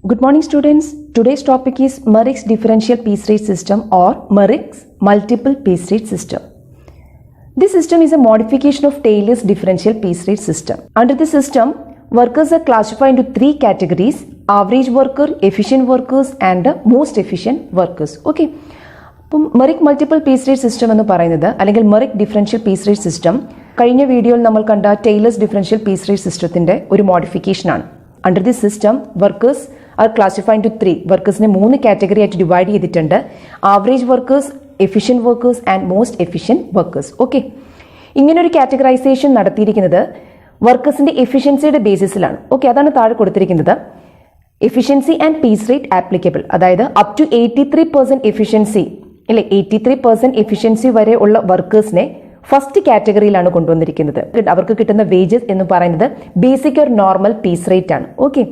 Good morning students. Today's topic is Merrick's differential piece rate system or Merrick's multiple piece rate system. This system is a modification of Taylor's differential piece rate system. Under this system, workers are classified into three categories: average worker, efficient workers and most efficient workers. Okay. Merrick multiple piece rate system എന്ന് പറയുന്നത് അല്ലെങ്കിൽ Merrick differential piece rate system കഴിഞ്ഞ വീഡിയോയിൽ നമ്മൾ കണ്ട Taylor's differential piece rate systemത്തിന്റെ ഒരു modification ആണ്. Under this system, workers are classified into three. വർക്കേഴ്സിനെ മൂന്ന് കാറ്റഗറി ആയിട്ട് ഡിവൈഡ് ചെയ്തിട്ടുണ്ട്: average workers, efficient workers and most efficient workers. Okay, ഇങ്ങനൊരു കാറ്റഗറൈസേഷൻ നടത്തിയിരിക്കുന്നത് വർക്കേഴ്സിന്റെ എഫിഷ്യൻസിയുടെ ബേസിസിലാണ്. ഓക്കെ, അതാണ് താഴെ കൊടുത്തിരിക്കുന്നത്. Efficiency and piece rate applicable, അതായത് അപ് ടു 83% എഫിഷ്യൻസി അല്ലെ 83% എഫിഷ്യൻസി വരെ ഉള്ള വർക്കേഴ്സിനെ ഫസ്റ്റ് കാറ്റഗറിയിലാണ് കൊണ്ടുവന്നിരിക്കുന്നത്. അവർക്ക് കിട്ടുന്ന വേജസ് എന്ന് പറയുന്നത് basic or normal piece rate ആണ്. Okay,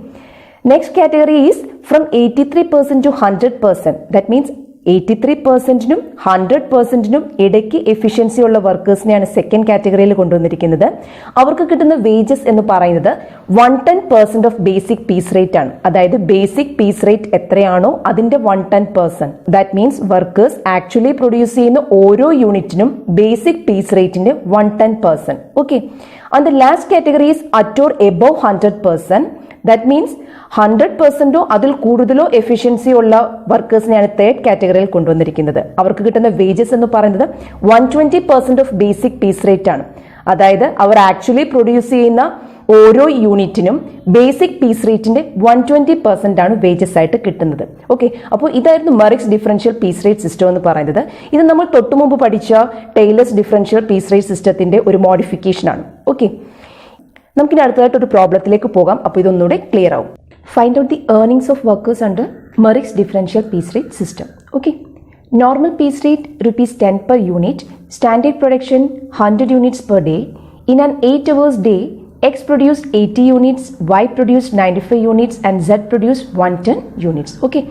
next category is from 83% to 100%. That means 83%നും 100%നും ഇടയ്ക്ക് എഫിഷ്യൻസി ഉള്ള വർക്കേഴ്സിനെയാണ് സെക്കൻഡ് കാറ്റഗറിയിൽ കൊണ്ടുവന്നിരിക്കുന്നത്. അവർക്ക് കിട്ടുന്ന വേജസ് എന്ന് പറയുന്നത് 110% ഓഫ് ബേസിക് പീസ് റേറ്റ് ആണ്. അതായത് ബേസിക് പീസ് റേറ്റ് എത്രയാണോ അതിന്റെ 110%. That means workers actually produce ചെയ്യുന്ന ഓരോ യൂണിറ്റിനും ബേസിക് പീസ് റേറ്റിന്റെ 110%. Okay, and the last category is at or above 100%. That means 100%ഓ അതിൽ കൂടുതലോ എഫിഷ്യൻസി ഉള്ള വർക്കേഴ്സിനെയാണ് തേർഡ് കാറ്റഗറിയിൽ കൊണ്ടുവന്നിരിക്കുന്നത്. അവർക്ക് കിട്ടുന്ന വേജസ് എന്ന് പറയുന്നത് 120% ഓഫ് ബേസിക് പീസ് റേറ്റ് ആണ്. അതായത് അവർ ആക്ച്വലി പ്രൊഡ്യൂസ് ചെയ്യുന്ന ഓരോ യൂണിറ്റിനും ബേസിക് പീസ് റേറ്റിന്റെ 120% ആണ് വേജസ് ആയിട്ട് കിട്ടുന്നത്. ഓക്കെ, അപ്പോൾ ഇതായിരുന്നു Merrick's differential piece rate system എന്ന് പറയുന്നത്. ഇത് നമ്മൾ തൊട്ടു മുമ്പ് പഠിച്ച ടൈലേഴ്സ് ഡിഫറൻഷ്യൽ പീസ് റേറ്റ് സിസ്റ്റത്തിന്റെ ഒരു മോഡിഫിക്കേഷൻ ആണ്. ഓക്കെ, നമുക്കിനി അടുത്തതായിട്ട് ഒരു പ്രോബ്ലത്തിലേക്ക് പോകാം. അപ്പോൾ ഇതൊന്നുകൂടെ ക്ലിയർ ആവും. Find out the earnings of workers under Merrick's differential piece rate system. Okay, normal piece rate ₹10 per unit, standard production 100 units per day. In an 8 hours day, X produced 80 units, Y produced 95 units and Z produced 110 units. Okay,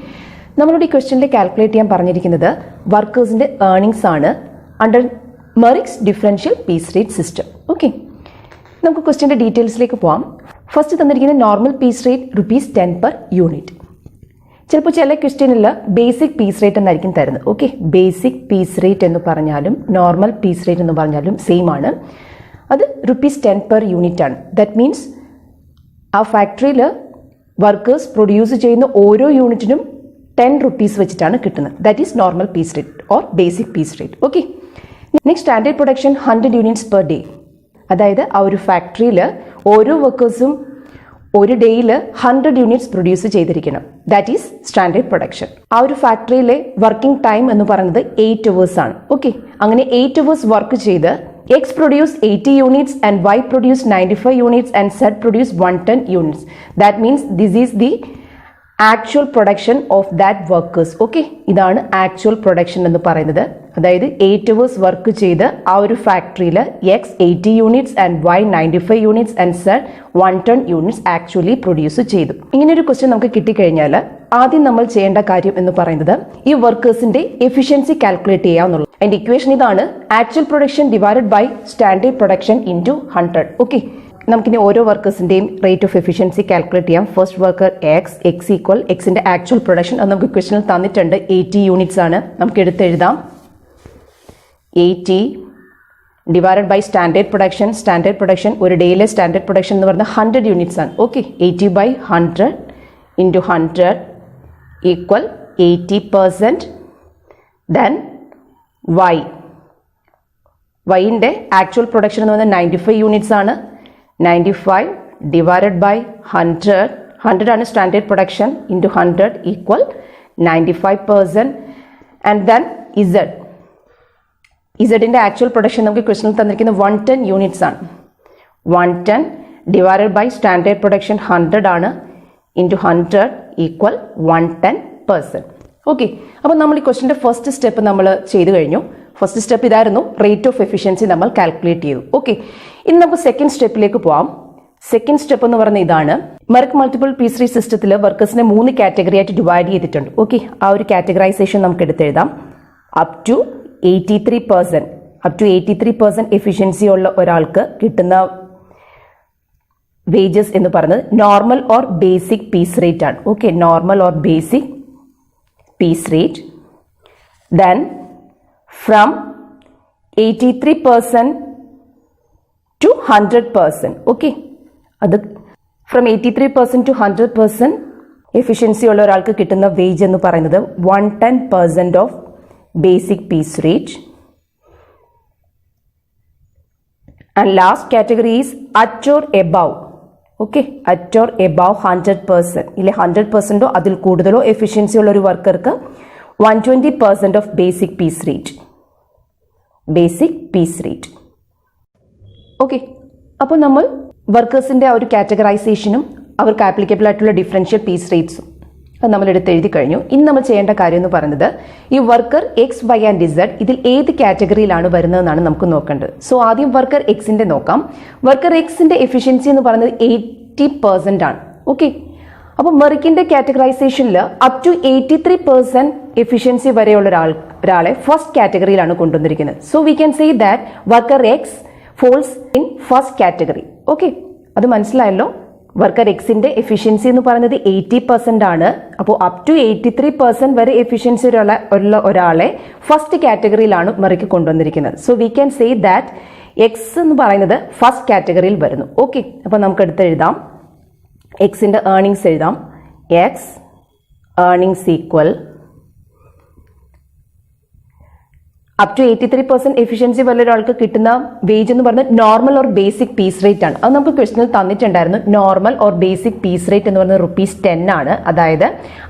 നമ്മളോട് ഈ ക്വസ്റ്റ്യനിൽ calculate ചെയ്യാൻ പറഞ്ഞിരിക്കുന്നത് വർക്കേഴ്സിന്റെ earnings ആണ് under Merrick's differential piece rate system. Okay, നമുക്ക് ക്വസ്റ്റ്യന്റെ ഡീറ്റെയിൽസിലേക്ക് പോവാം. ഫസ്റ്റ് തന്നിരിക്കുന്ന normal piece rate ₹10 per unit. ചിലപ്പോൾ ചില ക്വസ്റ്റ്യനിൽ ബേസിക് പീസ് റേറ്റ് എന്നായിരിക്കും തരുന്നത്. ഓക്കെ, ബേസിക് പീസ് റേറ്റ് എന്ന് പറഞ്ഞാലും നോർമൽ പീസ് റേറ്റ് എന്ന് പറഞ്ഞാലും സെയിം ആണ്. അത് ₹10 per unit ആണ്. ദാറ്റ് മീൻസ് ആ ഫാക്ടറിയിൽ വർക്കേഴ്സ് പ്രൊഡ്യൂസ് ചെയ്യുന്ന ഓരോ യൂണിറ്റിനും ₹10 വെച്ചിട്ടാണ് കിട്ടുന്നത്. That is normal piece rate or basic piece rate. Okay, next standard production 100 units per day. അതായത് ആ ഒരു ഫാക്ടറിയിൽ ഓരോ വർക്കേഴ്സും ഒരു ഡേയിൽ 100 units പ്രൊഡ്യൂസ് ചെയ്തിരിക്കണം. That is standard production. ആ ഒരു ഫാക്ടറിയിലെ വർക്കിംഗ് ടൈം എന്ന് പറയുന്നത് 8 hours ആണ്. ഓക്കെ, അങ്ങനെ 8 hours വർക്ക് ചെയ്ത് X produced 80 units and Y produced 95 units and Z produced 110 units. That means this is the actual production of that workers. Okay, ഇതാണ് actual production എന്ന് പറയുന്നത്. അതായത് 8 hours വർക്ക് ചെയ്ത് ആ ഒരു ഫാക്ടറിയിൽ X 80 units and Y 95 units and Z 110 units actually produce ചെയ്തു. ഇങ്ങനെ ഒരു ക്വസ്റ്റ്യൻ നമുക്ക് കിട്ടിക്കഴിഞ്ഞാൽ ആദ്യം നമ്മൾ ചെയ്യേണ്ട കാര്യം എന്ന് പറയുന്നത് ഈ വർക്കേഴ്സിന്റെ എഫിഷ്യൻസി കാൽക്കുലേറ്റ് ചെയ്യാന്നുള്ളത്. അതിന്റെ ഇക്വേഷൻ ഇതാണ്: actual production divided by standard production into 100. Okay, നമുക്കിനി ഓരോ വർക്കേഴ്സിന്റെയും റേറ്റ് ഓഫ് എഫിഷ്യൻസി കാൽക്കുലേറ്റ് ചെയ്യാം. ഫസ്റ്റ് വർക്കർ എക്സ് ഈക്വൽ എക്സിന്റെ ആക്ച്വൽ പ്രൊഡക്ഷൻ, അത് നമുക്ക് ക്വസ്റ്റനിൽ തന്നിട്ടുണ്ട്. 80 units ആണ്. നമുക്ക് എടുത്തെഴുതാം 80 divided by standard production. Standard production ഒരു ഡേയിലെ സ്റ്റാൻഡേർഡ് പ്രൊഡക്ഷൻ എന്ന് പറയുന്നത് 100 units ആണ്. Okay, 80/100 into 100 equal 80%. ദെൻ വൈൻ്റെ ആക്ച്വൽ പ്രൊഡക്ഷൻ എന്ന് പറയുന്നത് 95 units ആണ്. 95 ഡിവൈഡഡ് ബൈ 100 ആണ് standard production into 100 equal 95%. And then ഇസഡിന്റെ ആക്ച്വൽ പ്രൊഡക്ഷൻ നമുക്ക് ക്വസ്റ്റനിൽ തന്നിരിക്കുന്നത് 110 units ആണ്. 110 ഡിവൈഡഡ് ബൈ സ്റ്റാൻഡേർഡ് പ്രൊഡക്ഷൻ 100 ആണ് ഇൻറ്റു 100 ഈക്വൽ 110%. ഓക്കെ, അപ്പോൾ നമ്മൾ ഈ ക്വസ്റ്റ്യന്റെ ഫസ്റ്റ് സ്റ്റെപ്പ് നമ്മൾ ചെയ്തു കഴിഞ്ഞു. ഫസ്റ്റ് സ്റ്റെപ്പ് ഇതായിരുന്നു, റേറ്റ് ഓഫ് എഫിഷ്യൻസി നമ്മൾ കാൽക്കുലേറ്റ് ചെയ്തു. ഓക്കെ, ഇനി നമുക്ക് സെക്കൻഡ് സ്റ്റെപ്പിലേക്ക് പോവാം. സെക്കൻഡ് സ്റ്റെപ്പ് എന്ന് പറയുന്നത് ഇതാണ്: മെറിക് മൾട്ടിപ്പിൾ പീസ് റേറ്റ് സിസ്റ്റത്തിൽ വർക്കേഴ്സിനെ 3 കാറ്റഗറി ആയിട്ട് ഡിവൈഡ് ചെയ്തിട്ടുണ്ട്. ഓക്കെ, ആ ഒരു കാറ്റഗറൈസേഷൻ നമുക്ക് എടുത്തെഴുതാം. അപ് ടു 83% എഫിഷ്യൻസി ഉള്ള ഒരാൾക്ക് കിട്ടുന്ന വേജസ് എന്ന് പറയുന്നത് normal or basic piece rate ആണ്. Okay, normal or basic piece rate. Then from 83% to 100%. Okay, അത് ഫ്രം 83% to 100% എഫിഷ്യൻസി ഉള്ള ഒരാൾക്ക് കിട്ടുന്ന വേജ് എന്ന് പറയുന്നത് 110% of basic piece rate. And last category is at or above. Okay, at or above 100%, ഇല്ലെ 100%ഓ അതിൽ കൂടുതലോ എഫിഷ്യൻസി ഉള്ള ഒരു വർക്കർക്ക് 120% of basic piece rate. Basic piece rate. Okay, അപ്പോൾ നമ്മൾ വർക്കേഴ്സിന്റെ ആ ഒരു കാറ്റഗറൈസേഷനും അവർക്ക് ആപ്ലിക്കബിൾ ആയിട്ടുള്ള ഡിഫറൻഷ്യൽ പീസ് റേറ്റ്സും അത് നമ്മൾ എടുത്ത് എഴുതി കഴിഞ്ഞു. ഇനി നമ്മൾ ചെയ്യേണ്ട കാര്യം എന്ന് പറയുന്നത് ഈ worker X, Y and Z ഇതിൽ ഏത് കാറ്റഗറിയിലാണ് വരുന്നതെന്നാണ് നമുക്ക് നോക്കേണ്ടത്. സോ ആദ്യം വർക്കർ എക്സിന്റെ നോക്കാം. വർക്കർ എക്സിന്റെ എഫിഷ്യൻസി എന്ന് പറയുന്നത് 80% ആണ്. ഓക്കെ, അപ്പോൾ മെറിക്കിന്റെ കാറ്റഗറൈസേഷനിൽ അപ് ടു 83% എഫിഷ്യൻസി വരെയുള്ള ഒരാളെ ഫസ്റ്റ് കാറ്റഗറിയിലാണ് കൊണ്ടുവന്നിരിക്കുന്നത്. So we can say that worker X falls in first category. Okay, അത് മനസ്സിലായല്ലോ. വർക്കർ എക്സിന്റെ എഫിഷ്യൻസി എന്ന് പറയുന്നത് 80% ആണ്. അപ്പോൾ അപ് ടു 83% വരെ എഫിഷ്യൻസി ഉള്ള ഒരാളെ ഫസ്റ്റ് കാറ്റഗറിയിലാണ് മെറിക്ക് കൊണ്ടുവന്നിരിക്കുന്നത്. So we can say that X എന്ന് പറയുന്നത് ഫസ്റ്റ് കാറ്റഗറിയിൽ വരുന്നു. ഓക്കെ, അപ്പോൾ നമുക്ക് എടുത്ത് എഴുതാം. എക്സിന്റെ ഏർണിങ്സ് എഴുതാം. X earnings equal up to 83% efficiency വല്ല ഒരാൾക്ക് കിട്ടുന്ന വേജ് എന്ന് പറയുന്നത് normal or basic piece rate ആണ്. അത് നമുക്ക് ക്വസ്റ്റനിൽ തന്നിട്ടുണ്ടായിരുന്നു. Normal or basic piece rate എന്ന് പറയുന്നത് ₹10 ആണ്. അതായത്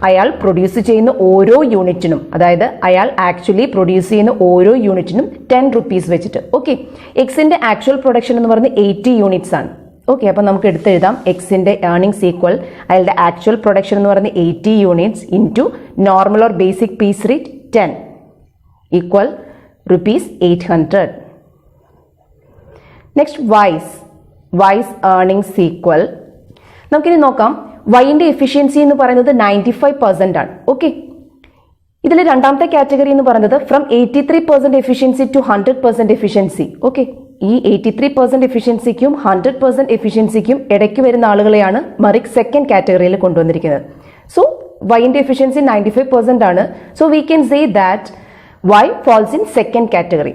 അയാൾ പ്രൊഡ്യൂസ് ചെയ്യുന്ന ഓരോ യൂണിറ്റിനും, അതായത് അയാൾ ആക്ച്വലി പ്രൊഡ്യൂസ് ചെയ്യുന്ന ഓരോ യൂണിറ്റിനും ₹10 വെച്ചിട്ട്. ഓക്കെ, എക്സിന്റെ ആക്ച്വൽ പ്രൊഡക്ഷൻ എന്ന് പറയുന്നത് 80 യൂണിറ്റ്സ് ആണ്. ഓക്കെ, അപ്പോൾ നമുക്ക് എടുത്തെഴുതാം. എക്സിന്റെ ഏർണിങ്സ് ഈക്വൽ അയാളുടെ ആക്ച്വൽ പ്രൊഡക്ഷൻ എന്ന് പറയുന്നത് 80 units into normal or basic piece rate 10 equal ₹800. Next Y's earnings equal നമുക്കിനി നോക്കാം. വൈന്റെ എഫിഷ്യൻസി എന്ന് പറയുന്നത് 95% ആണ്. ഓക്കെ, ഇതിൽ രണ്ടാമത്തെ കാറ്റഗറി എന്ന് പറയുന്നത് from 83% efficiency to 100% efficiency. Okay, ഈ 83% എഫിഷ്യൻസിക്കും 100% എഫിഷ്യൻസിക്കും ഇടയ്ക്ക് വരുന്ന ആളുകളെയാണ് മെറിക് സെക്കൻഡ് കാറ്റഗറിയിൽ കൊണ്ടുവന്നിരിക്കുന്നത്. സോ വൈന്റെ എഫിഷ്യൻസി 95% ആണ്. So we can say that Y falls in second category.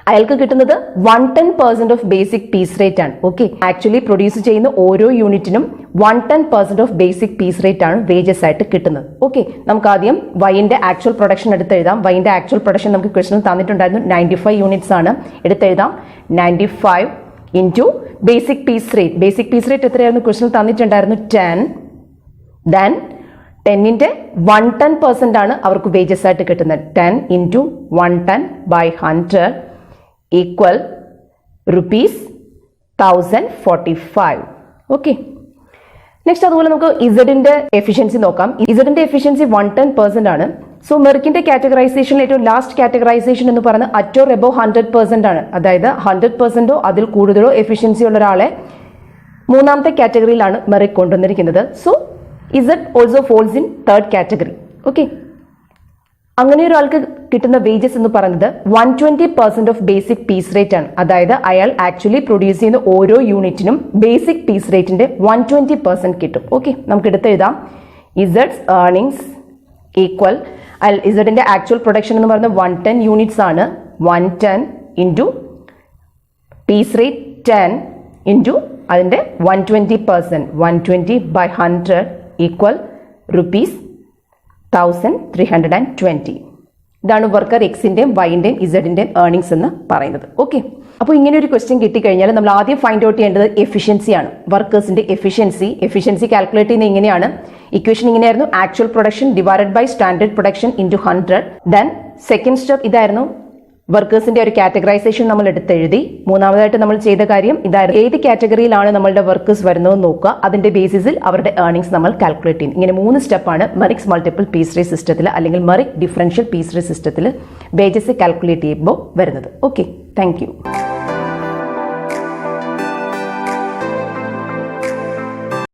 അയാൾക്ക് കിട്ടുന്നത് 110% ഓഫ് ബേസിക് പീസ് റേറ്റ് ആണ്. ഓക്കെ, ആക്ച്വലി പ്രൊഡ്യൂസ് ചെയ്യുന്ന ഓരോ യൂണിറ്റിനും 110% ഓഫ് ബേസിക് പീസ് റേറ്റ് ആണ് വേജസ് ആയിട്ട് കിട്ടുന്നത്. ഓക്കെ, നമുക്ക് ആദ്യം വൈന്റെ ആക്ച്വൽ പ്രൊഡക്ഷൻ എടുത്തെഴുതാം. വൈന്റെ ആക്ച്വൽ പ്രൊഡക്ഷൻ നമുക്ക് ക്വസ്റ്റനിൽ തന്നിട്ടുണ്ടായിരുന്നു 95 യൂണിറ്റ്സ് ആണ്. എടുത്തെഴുതാം. 95 into basic piece rate. Basic piece rate എത്രയായിരുന്നു ക്വസ്റ്റനിൽ തന്നിട്ടുണ്ടായിരുന്നു? 10. ദെൻ 10ന്റെ 110% ആണ് അവർക്ക് വേജസ് ആയിട്ട് കിട്ടുന്നത്. 10 into 110 by 100 equal ₹1045. Okay, next അതുപോലെ നമുക്ക് ഇസഡിന്റെ എഫിഷ്യൻസി നോക്കാം. ഇസഡിന്റെ എഫിഷ്യൻസി 110% ആണ്. സോ മെറിക്കിന്റെ കാറ്റഗറൈസേഷനിൽ ഏറ്റവും ലാസ്റ്റ് കാറ്റഗറൈസേഷൻ എന്ന് പറയുന്നത് അറ്റ് ഓർ എബവ് 100% ആണ്. അതായത് 100%ഓ അതിൽ കൂടുതലോ എഫിഷ്യൻസി ഉള്ള ഒരാളെ മൂന്നാമത്തെ കാറ്റഗറിയിലാണ് മെറിക് കൊണ്ടുവന്നിരിക്കുന്നത്. So Z also falls in third category. Okay, അങ്ങനെ ഒരാൾക്ക് കിട്ടുന്ന വേജസ് എന്ന് പറയുന്നത് 120% ഓഫ് ബേസിക് പീസ് റേറ്റ് ആണ്. അതായത് അയാൾ ആക്ച്വലി പ്രൊഡ്യൂസ് ചെയ്യുന്ന ഓരോ യൂണിറ്റിനും ബേസിക് പീസ് റേറ്റിന്റെ 120% കിട്ടും. ഓക്കെ, നമുക്ക് എടുത്തെഴുതാം. ഇസഡ്സ് ഏർണിങ്സ് ഈക്വൽ ഇസഡിന്റെ ആക്ച്വൽ പ്രൊഡക്ഷൻ എന്ന് പറയുന്നത് 110 യൂണിറ്റ്സ് ആണ്. 110 ഇൻറ്റു പീസ് റേറ്റ് 10 ഇൻറ്റു അതിന്റെ 120%. 120 ബൈ 100 ഈക്വൽ ₹1320. ഇതാണ് വർക്കർ എക്സിന്റെയും വൈന്റെയും ഇസഡിന്റെയും ഏർണിങ്സ് എന്ന് പറയുന്നത്. ഓക്കെ, അപ്പോൾ ഇങ്ങനെ ഒരു ക്വസ്റ്റ്യൻ കിട്ടിക്കഴിഞ്ഞാൽ നമ്മൾ ആദ്യം ഫൈൻഡ് ഔട്ട് ചെയ്യേണ്ടത് എഫിഷ്യൻസിയാണ്. വർക്കേഴ്സിന്റെ എഫിഷ്യൻസി കാൽക്കുലേറ്റ് ചെയ്യുന്നത് ഇങ്ങനെയാണ്. ഇക്വേഷൻ ഇങ്ങനെയായിരുന്നു. Actual production divided by standard production into 100. Then second step ഇതായിരുന്നു. വർക്കേഴ്സിന്റെ ഒരു കാറ്റഗറൈസേഷൻ നമ്മൾ എടുത്തെഴുതി. മൂന്നാമതായിട്ട് നമ്മൾ ചെയ്ത കാര്യം ഇതായിരുന്നു. ഏത് കാറ്റഗറിയിലാണ് നമ്മളുടെ വർക്കേഴ്സ് വരുന്നതെന്ന് നോക്കുക. അതിന്റെ ബേസിസിൽ അവരുടെ ഏർണിങ്സ് നമ്മൾ കാൽക്കുലേറ്റ് ചെയ്യും. ഇങ്ങനെ 3 സ്റ്റെപ്പാണ് മെറിക്സ് മൾട്ടിപ്പിൾ പീസ് റേറ്റ് സിസ്റ്റത്തിൽ അല്ലെങ്കിൽ മെറിക് ഡിഫറൻഷ്യൽ പീസ് റേറ്റ് സിസ്റ്റത്തിൽ വേജസ് കാൽക്കുലേറ്റ് ചെയ്യുമ്പോൾ വരുന്നത്. Okay, thank you.